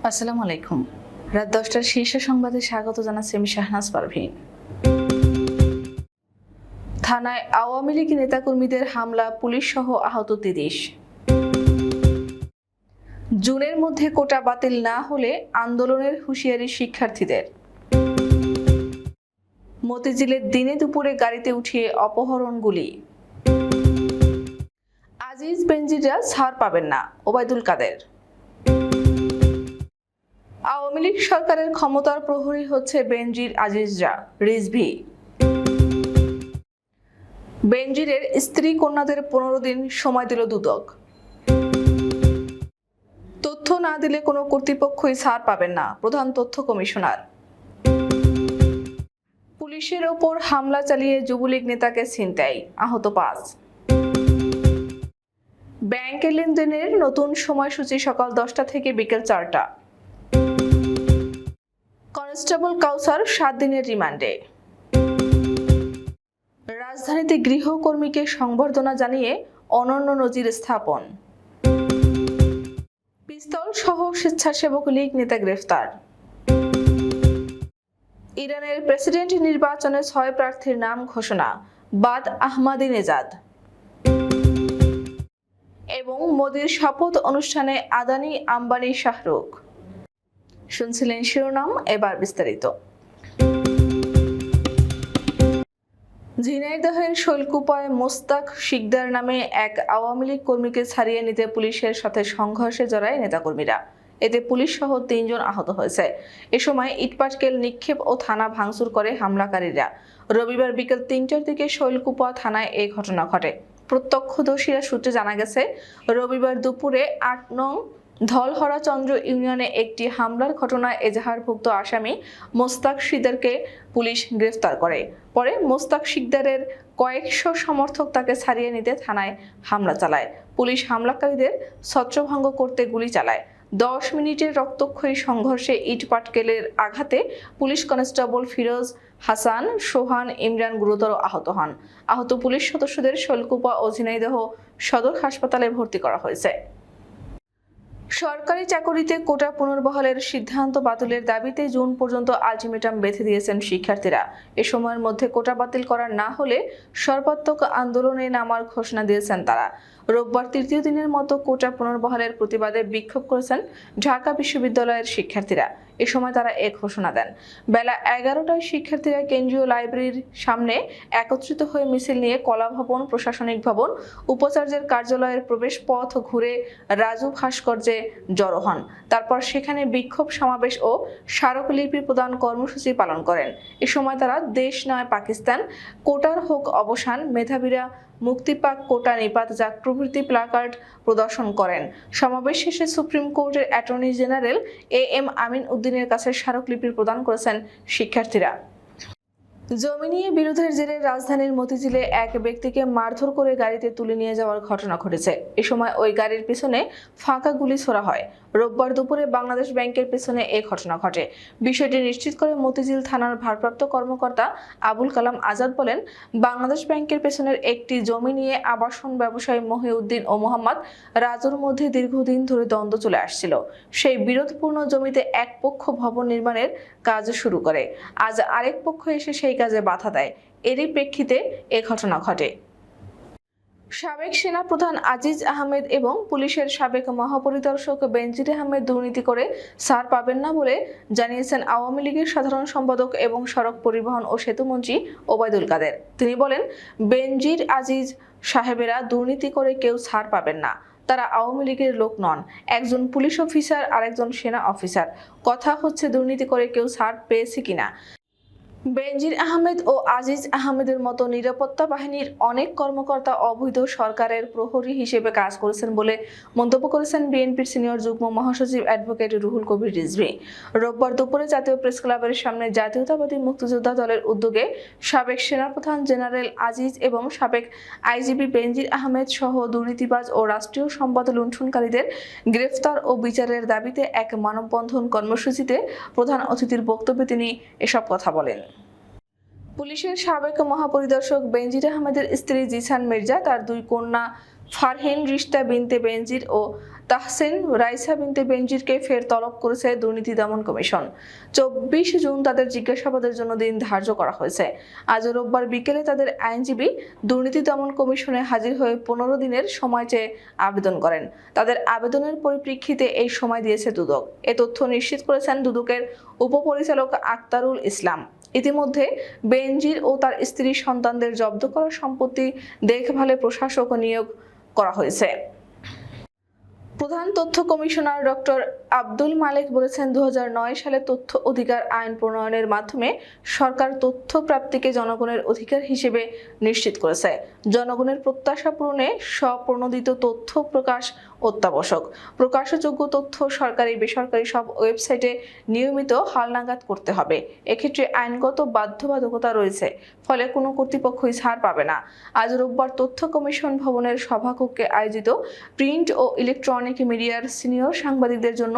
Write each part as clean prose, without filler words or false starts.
আসসালামু আলাইকুম। রাত 10টার শীর্ষ সংবাদে স্বাগত জানাচ্ছি আমি শাহনাজ পারভীন। থানায় আওয়ামী লীগ নেতাকর্মীদের হামলা, পুলিশ সহ আহত 30। জুনের মধ্যে কোটা বাতিল না হলে আন্দোলনের হুঁশিয়ারি শিক্ষার্থীদের। মতিঝিলের দিনে দুপুরে গাড়িতে উঠিয়ে অপহরণ, গুলি। আজিজ বেনজিররা ছাড় পাবেন না, ওবায়দুল কাদের। আওয়ামী লীগ সরকারের ক্ষমতার প্রহরী হচ্ছে বেনজির আজিজরা, রিজভী। বেনজিরের স্ত্রী কন্যাদের 15 দিন সময় দিল দুদক। তথ্য না দিলে কোনো কর্তৃপক্ষই ছাড় পাবেন না, প্রধান তথ্য কমিশনার। পুলিশের ওপর হামলা চালিয়ে যুবলীগ নেতাকে ছিনতাই, আহত 5। ব্যাংকের লেনদেনের নতুন সময়সূচি সকাল 10টা থেকে বিকেল 4টা। কনস্টেবল কাউসার 7 দিনের রিমান্ডে। রাজধানীতে গৃহকর্মীকে সংবর্ধনা জানিয়ে অনন্য নজির স্থাপন। পিস্তল সহ স্বেচ্ছাসেবক লীগ নেতা গ্রেফতার। ইরানের প্রেসিডেন্ট নির্বাচনে 6 প্রার্থীর নাম ঘোষণা, বাদ আহমাদিনেজাদ। এবং মোদির শপথ অনুষ্ঠানে আদানি, আম্বানি, শাহরুখ। শুনছিলেন শিরোনাম, এবার বিস্তারিত। ঝিনাইদহের শৈলকুপায় মোস্তাক শিকদার নামে এক আওয়ামী লীগ কর্মীকে ছাড়িয়ে নিতে পুলিশের সাথে সংঘর্ষে জড়ায় নেতাকর্মীরা। এতে পুলিশ সহ 3 জন আহত হয়েছে। এ সময় ইটপাটকেল নিক্ষেপ ও থানা ভাঙচুর করে হামলাকারীরা। রবিবার বিকেল 3টার দিকে শৈলকুপা থানায় এই ঘটনা ঘটে। প্রত্যক্ষদর্শীরা সূত্রে জানা গেছে, রবিবার দুপুরে 8 নং ধলহরাচন্দ্র ইউনিয়নে একটি হামলার ঘটনায় এজাহারভুক্ত আসামি মোস্তাক শিকদারকে পুলিশ গ্রেফতার করে। পরে মোস্তাক শিকদারের কয়েকশো সমর্থক তাকে ছাড়িয়ে নিতে থানায় হামলা চালায়। পুলিশ হামলাকারীদের ছত্রভঙ্গ করতে গুলি চালায়। 10 মিনিটের রক্তক্ষয়ী সংঘর্ষে ইটপাটকেলের আঘাতে পুলিশ কনস্টেবল ফিরোজ হাসান, সোহান, ইমরান গুরুতর আহত হন। আহত পুলিশ সদস্যদের শৈলকুপা ও ঝিনাইদহ সদর হাসপাতালে ভর্তি করা হয়েছে। সরকারি চাকরিতে কোটা পুনর্বহালের সিদ্ধান্ত বাতিলের দাবিতে জুন পর্যন্ত আলটিমেটাম বেঁধে দিয়েছেন শিক্ষার্থীরা। এ সময়ের মধ্যে কোটা বাতিল করা না হলে সর্বাত্মক আন্দোলনে নামার ঘোষণা দিয়েছেন তারা। রোববার 3য় দিনের মতো কোটা পুনর্বহালের প্রতিবাদে বিক্ষোভ করেছেন ঢাকা বিশ্ববিদ্যালয়ের শিক্ষার্থীরা। এ সময় তারা এক ঘোষণা দেন। বেলা 11টায় শিক্ষার্থীরা কেন্দ্রীয় লাইব্রেরির সামনে একত্রিত হয়ে মিছিল নিয়ে কলা ভবন, প্রশাসনিক ভবন, উপাচার্যের কার্যালয়ের প্রবেশ পথ ঘুরে রাজু ভাস্কর্যে জড়ো হন। তারপর সেখানে বিক্ষোভ সমাবেশ ও স্মারকলিপি প্রদান কর্মসূচি পালন করেন। এ সময় তারা দেশ নয় পাকিস্তান, কোটার হোক অবসান, মেধাবীরা মুক্তি পাক, কোটা নিপাত যাক প্রভৃতি প্লাকার্ড প্রদর্শন করেন। সমাবেশ শেষে সুপ্রিম কোর্টের অ্যাটর্নি জেনারেল AM আমিন উদ্দিনের কাছে স্মারকলিপি প্রদান করেছেন শিক্ষার্থীরা। জমি নিয়ে বিরোধের জেরে রাজধানীর মতিঝিলে এক ব্যক্তিকে মারধর করে গাড়িতে তুলে নিয়ে যাওয়ার ঘটনা ঘটেছে। এ সময় ওই গাড়ির পিছনে ফাঁকা গুলি ছোড়া হয়। রোববার দুপুরে বাংলাদেশ ব্যাংকের পেছনে এই ঘটনা ঘটে। বিষয়টি নিশ্চিত করে মতিঝিল থানার ভারপ্রাপ্ত কর্মকর্তা আবুল কালাম আজাদ বলেন, বাংলাদেশ ব্যাংকের পেছনের একটি জমি নিয়ে আবাসন ব্যবসায়ী মহিউদ্দিন ও মোহাম্মদ রাজুর মধ্যে দীর্ঘদিন ধরে দ্বন্দ্ব চলে আসছিল। সেই বিরোধপূর্ণ জমিতে এক পক্ষ ভবন নির্মাণের কাজ শুরু করে। আজ আরেক পক্ষ এসে সেই কাজে বাধা দেয়। এরই প্রেক্ষিতে এ ঘটনা ঘটে। সাবেক সেনাপ্রধান আজিজ আহমেদ এবং পুলিশের সাবেক মহাপরিদর্শক বেনজির আহমেদ দুর্নীতি করে ছাড় পাবেন না বলে জানিয়েছেন আওয়ামী লীগের সাধারণ সম্পাদক এবং সড়ক পরিবহন ও সেতুমন্ত্রী ওবায়দুল কাদের। তিনি বলেন, বেনজির আজিজ সাহেবেরা দুর্নীতি করে কেউ ছাড় পাবেন না। তারা আওয়ামী লীগের লোক নন। একজন পুলিশ অফিসার আর একজন সেনা অফিসার। কথা হচ্ছে দুর্নীতি করে কেউ ছাড় পেয়েছে কিনা। বেনজির আহমেদ ও আজিজ আহমেদের মতো নিরাপত্তা বাহিনীর অনেক কর্মকর্তা অবৈধ সরকারের প্রহরী হিসেবে কাজ করেছেন বলে মন্তব্য করেছেন বিএনপির সিনিয়র যুগ্ম মহাসচিব অ্যাডভোকেট রুহুল কবির রিজভী। রোববার দুপুরে জাতীয় প্রেস ক্লাবের সামনে জাতীয়তাবাদী মুক্তিযোদ্ধা দলের উদ্যোগে সাবেক সেনাপ্রধান জেনারেল আজিজ এবং সাবেক আইজিপি বেনজির আহমেদ সহ দুর্নীতিবাজ ও রাষ্ট্রীয় সম্পদ লুণ্ঠনকারীদের গ্রেফতার ও বিচারের দাবিতে এক মানববন্ধন কর্মসূচিতে প্রধান অতিথির বক্তব্যে তিনি এসব কথা বলেন। পুলিশের সাবেক মহাপরিদর্শক বেনজির আহমেদের স্ত্রী জিসান মির্জা, তার 2 কন্যা ফারহিন রিশতা বিনতে বেনজির ও তাহসিন রাইসা বিনতে বেনজিরকে ফের তলব করেছে দুর্নীতি দমন কমিশন। 24 জুন তাদের জিজ্ঞাসাবাদের জন্য দিন ধার্য করা হয়েছে। আজ রোববার বিকেলে তাদের আইনজীবী দুর্নীতি দমন কমিশনে হাজির হয়ে 15 দিনের সময় চেয়ে আবেদন করেন। তাদের আবেদনের পরিপ্রেক্ষিতে এই সময় দিয়েছে দুদক। এ তথ্য নিশ্চিত করেছেন দুদকের উপপরিচালক আক্তারুল ইসলাম। ইতিমধ্যে বেনজির ও তার স্ত্রী সন্তানদের জব্দ করা সম্পত্তি দেখভালে প্রশাসক নিয়োগ করা হয়েছে। প্রধান তথ্য কমিশনার ডক্টর আব্দুল মালেক বলেছেন, 2009 সালে তথ্য অধিকার আইন প্রণয়নের মাধ্যমে সরকার তথ্য প্রাপ্তিকে জনগণের অধিকার হিসেবে নিশ্চিত করেছে। জনগণের প্রত্যাশা পূরণে স্বপ্রণোদিত তথ্য প্রকাশ অত্যাবশ্যক। প্রকাশযোগ্য তথ্য সরকারি বেসরকারি সব ওয়েবসাইটে নিয়মিত হালনাগাদ করতে হবে। এক্ষেত্রে আইনগত বাধ্যবাধকতা রয়েছে, ফলে কোনো কর্তৃপক্ষই ছাড় পাবে না। আজ রোববার তথ্য কমিশন ভবনের সভাকক্ষে আয়োজিত প্রিন্ট ও ইলেকট্রনিক মিডিয়ার সিনিয়র সাংবাদিকদের জন্য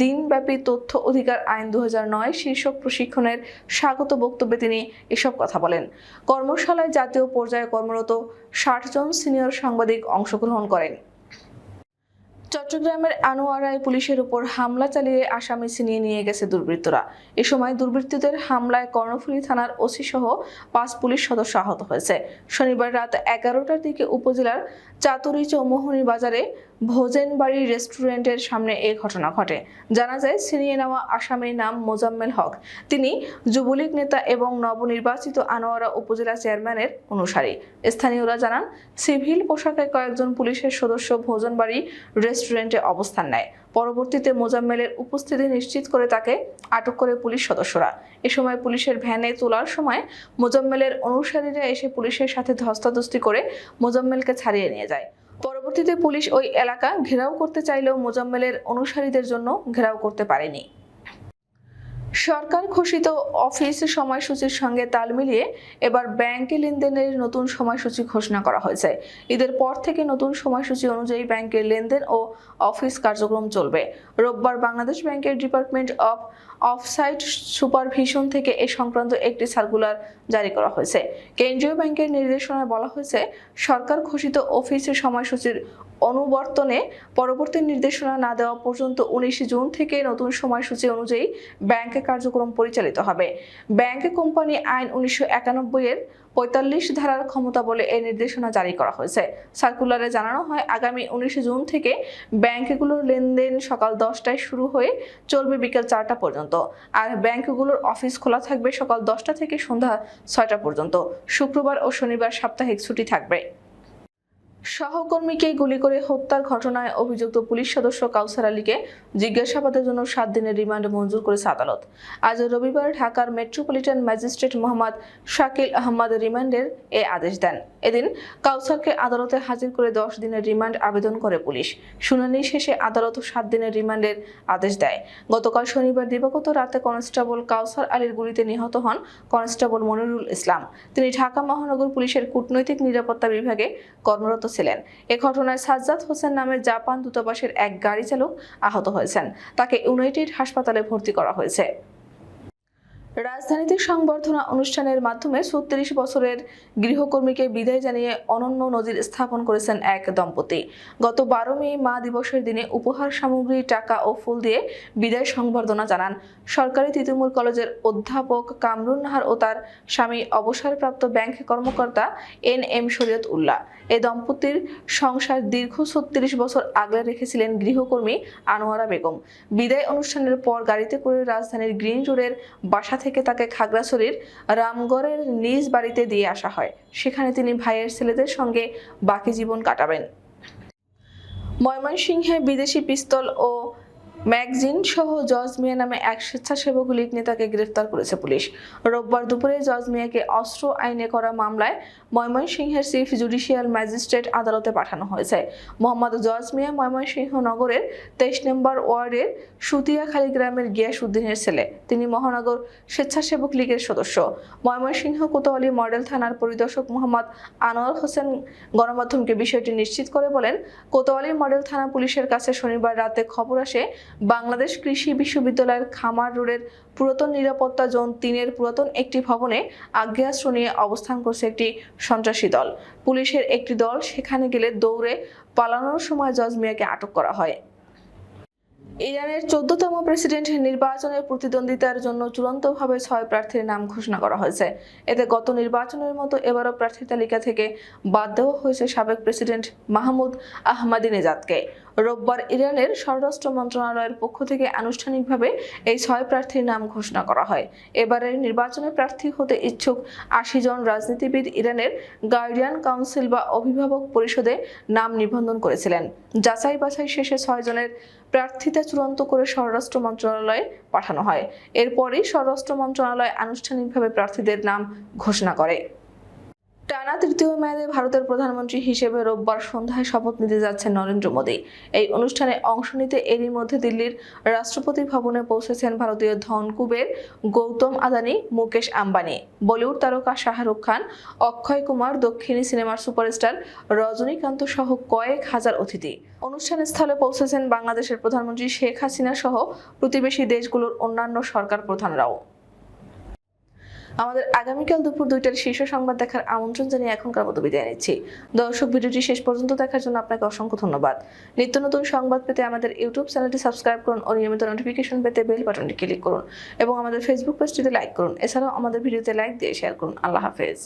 দিনব্যাপী তথ্য অধিকার আইন 2009 শীর্ষক প্রশিক্ষণের স্বাগত বক্তব্যে তিনি এসব কথা বলেন। কর্মশালায় জাতীয় পর্যায়ে কর্মরত 60 জন সিনিয়র সাংবাদিক অংশগ্রহণ করেন। চট্টগ্রামের আনোয়ারায় পুলিশের উপর হামলা চালিয়ে আসামি ছিনিয়ে নিয়ে গেছে দুর্বৃত্তরা। এ সময় দুর্বৃত্তদের হামলায় কর্ণফুলী থানার ওসি সহ 5 পুলিশ সদস্য আহত হয়েছে। শনিবার রাত 11টার দিকে উপজেলার চাতুরী চৌমুহনী বাজারে ভোজেনবাড়ি রেস্টুরেন্টের সামনে এ ঘটনা ঘটে। জানা যায়, ছিনিয়ে নেওয়া আসামির নাম মোজাম্মেল হক। তিনি যুবলীগ নেতা এবং নবনির্বাচিত আনোয়ারা উপজেলা চেয়ারম্যানের অনুসারী। স্থানীয়রা জানান, সিভিল পোশাকে কয়েকজন পুলিশের সদস্য ভোজনবাড়ি রেস্টুরেন্টে অবস্থান নেয়। পরবর্তীতে মোজাম্মেলের উপস্থিতি নিশ্চিত করে তাকে আটক করে পুলিশ সদস্যরা। এ সময় পুলিশের ভ্যানে তোলার সময় মোজাম্মেলের অনুসারীরা এসে পুলিশের সাথে ধস্তাধস্তি করে মোজাম্মেলকে ছাড়িয়ে নিয়ে যায়। পরবর্তীতে পুলিশ ওই এলাকা ঘেরাও করতে চাইলেও মোজাম্মেলের অনুসারীদের জন্য ঘেরাও করতে পারেনি। সরকার ঘোষিত অফিস সময়সূচির সঙ্গে তাল মিলিয়ে এবার ব্যাংকে লেনদেনের নতুন সময়সূচি ঘোষণা করা হয়েছে। ঈদের পর থেকে নতুন সময়সূচি অনুযায়ী ব্যাংকের লেনদেন ও অফিস কার্যক্রম চলবে। রোববার বাংলাদেশ ব্যাংকের ডিপার্টমেন্ট অফ অফসাইট সুপারভিশন থেকে এ সংক্রান্ত একটি সার্কুলার জারি করা হয়েছে। কেন্দ্রীয় ব্যাংকের নির্দেশনায় বলা হয়েছে, সরকার ঘোষিত অফিসের সময়সূচির অনুবর্তনে পরবর্তী নির্দেশনা না দেওয়া পর্যন্ত 19 জুন থেকে নতুন সময়সূচি অনুযায়ী ব্যাংকে কার্যক্রম পরিচালিত হবে। ব্যাংক কোম্পানি আইন 1991 এর 45 ধারার ক্ষমতা বলে এই নির্দেশনা জারি করা হয়েছে। সার্কুলারে জানানো হয়, আগামী 19 জুন থেকে ব্যাংকগুলোর লেনদেন সকাল 10টায় শুরু হয়ে চলবে বিকেল 4টা পর্যন্ত। আর ব্যাংকগুলোর অফিস খোলা থাকবে সকাল 10টা থেকে সন্ধ্যা 6টা পর্যন্ত। শুক্রবার ও শনিবার সাপ্তাহিক ছুটি থাকবে। সহকর্মীকে গুলি করে হত্যার ঘটনায় অভিযুক্ত পুলিশ সদস্য কাউসার আলীকে জিজ্ঞাসাবাদের জন্য 7 দিনের রিমান্ড মঞ্জুর করেছে আদালত। আজ রবিবার ঢাকার মেট্রোপলিটন ম্যাজিস্ট্রেট মোহাম্মদ শাকিল আহমদ রিমান্ডের এ আদেশ দেন। এদিন কাউসারকে আদালতে হাজির করে 10 দিনের রিমান্ড আবেদন করে পুলিশ। শুনানি শেষে আদালত 7 দিনের রিমান্ডের আদেশ দেয়। গতকাল শনিবার দিবাগত রাতে কনস্টেবল কাউসার আলীর গুলিতে নিহত হন কনস্টেবল মনিরুল ইসলাম। তিনি ঢাকা মহানগর পুলিশের কূটনৈতিক নিরাপত্তা বিভাগে কর্মরত ছিলেন। এ ঘটনায় সাজ্জাদ হোসেন নামের জাপান দূতাবাসের এক গাড়ি চালক আহত হয়েছেন। তাকে ইউনাইটেড হাসপাতালে ভর্তি করা হয়েছে। রাজধানীতে সংবর্ধনা অনুষ্ঠানের মাধ্যমে 36 বছরের গৃহকর্মীকে বিদায় জানিয়ে অনন্য নজির স্থাপন করেছেন এক দম্পতি। গত 12 মে মা দিবসের দিনে উপহার সামগ্রী, টাকা ও ফুল দিয়ে বিদায় সংবর্ধনা জানান সরকারি তিতুমীর কলেজের অধ্যাপক কামরুন নাহার ও তার স্বামী অবসরপ্রাপ্ত ব্যাংক কর্মকর্তা NM শরীয়ত উল্লাহ। এই দম্পতির সংসার দীর্ঘ 36 বছর আগলে রেখেছিলেন গৃহকর্মী আনোয়ারা বেগম। বিদায় অনুষ্ঠানের পর গাড়িতে করে রাজধানীর গ্রিন রোডের বাসা থেকে তাকে খাগড়াছড়ির রামগড়ের নিজ বাড়িতে দিয়ে আসা হয়। সেখানে তিনি ভাইয়ের ছেলেদের সঙ্গে বাকি জীবন কাটাবেন। ময়মনসিংহে বিদেশি পিস্তল ও ম্যাগজিন সহ জজ মিয়া নামে এক স্বেচ্ছাসেবক লীগ নেতাকে গ্রেফতার করেছে পুলিশ। রোববার দুপুরে জজ মিয়াকে অস্ত্র আইনে করা মামলায় ময়মনসিংহের চিফ জুডিশিয়াল ম্যাজিস্ট্রেট আদালতে পাঠানো হয়েছে। মোহাম্মদ জজ মিয়া ময়মনসিংহ নগরের 23 নম্বর ওয়ার্ডের সুতিয়াখালী গ্রামের গিয়াস উদ্দিনের ছেলে। তিনি মহানগর স্বেচ্ছাসেবক লীগের সদস্য। ময়মনসিংহ কোতোয়ালি মডেল থানার পরিদর্শক মোহাম্মদ আনোয়ার হোসেন গণমাধ্যমকে বিষয়টি নিশ্চিত করে বলেন, কোতোয়ালি মডেল থানা পুলিশের কাছে শনিবার রাতে খবর আসে বাংলাদেশ কৃষি বিশ্ববিদ্যালয়ের খামার রোডের পুরাতন নিরাপত্তা জোন 3-এর পুরাতন একটি ভবনে আগ্নেয়াস্ত্র নিয়ে অবস্থান করছে একটি সন্ত্রাসী দল। পুলিশের একটি দল সেখানে গেলে দৌড়ে পালানোর সময় জজ মিয়াকে আটক করা হয়। ইরানের 14তম প্রেসিডেন্ট নির্বাচনের প্রতিদ্বন্দ্বিতার জন্য চূড়ান্তভাবে 6 প্রার্থীর নাম ঘোষণা করা হয়েছে। এতে গত নির্বাচনের মতো এবারও প্রার্থী তালিকা থেকে বাদ দেওয়া হয়েছে সাবেক প্রেসিডেন্ট মাহমুদ আহমাদিনেজাদকে। রোববার ইরানের স্বরাষ্ট্র মন্ত্রণালয়ের পক্ষ থেকে আনুষ্ঠানিকভাবে এই 6 প্রার্থীর নাম ঘোষণা করা হয়। এবারের নির্বাচনে প্রার্থী হতে ইচ্ছুক 80 জন রাজনীতিবিদ ইরানের গার্ডিয়ান কাউন্সিল বা অভিভাবক পরিষদে নাম নিবন্ধন করেছিলেন। যাচাই বাছাই শেষে 6 জনের প্রার্থিতা চূড়ান্ত করে স্বরাষ্ট্র মন্ত্রণালয়ে পাঠানো হয়। এরপরই স্বরাষ্ট্র মন্ত্রণালয় আনুষ্ঠানিকভাবে প্রার্থীদের নাম ঘোষণা করে। টানা তৃতীয় মেয়াদে ভারতের প্রধানমন্ত্রী হিসেবে রোববার সন্ধ্যায় শপথ নিতে যাচ্ছেন নরেন্দ্র মোদী। এই অনুষ্ঠানে অংশ নিতে এরই মধ্যে দিল্লির রাষ্ট্রপতি ভবনে পৌঁছেছেন ভারতীয় ধন কুবের গৌতম আদানি, মুকেশ আম্বানি, বলিউড তারকা শাহরুখ খান, অক্ষয় কুমার, দক্ষিণী সিনেমার সুপারস্টার রজনীকান্ত সহ কয়েক হাজার অতিথি। অনুষ্ঠান স্থলে পৌঁছেছেন বাংলাদেশের প্রধানমন্ত্রী শেখ হাসিনা সহ প্রতিবেশী দেশগুলোর অন্যান্য সরকার প্রধানরাও। আমাদের আগামীকাল দুপুর 2টার শীর্ষ সংবাদ দেখার আমন্ত্রণ জানিয়ে এখনকার মতো বিদায় নিচ্ছি। দর্শক, ভিডিওটি শেষ পর্যন্ত দেখার জন্য আপনাকে অসংখ্য ধন্যবাদ। নিত্য নতুন সংবাদ পেতে আমাদের ইউটিউব চ্যানেলটি সাবস্ক্রাইব করুন ও নিয়মিত নোটিফিকেশন পেতে বেল বাটনটি ক্লিক করুন এবং আমাদের ফেসবুক পেজটিতে লাইক করুন। এছাড়াও আমাদের ভিডিওতে লাইক দিয়ে শেয়ার করুন। আল্লাহ হাফেজ।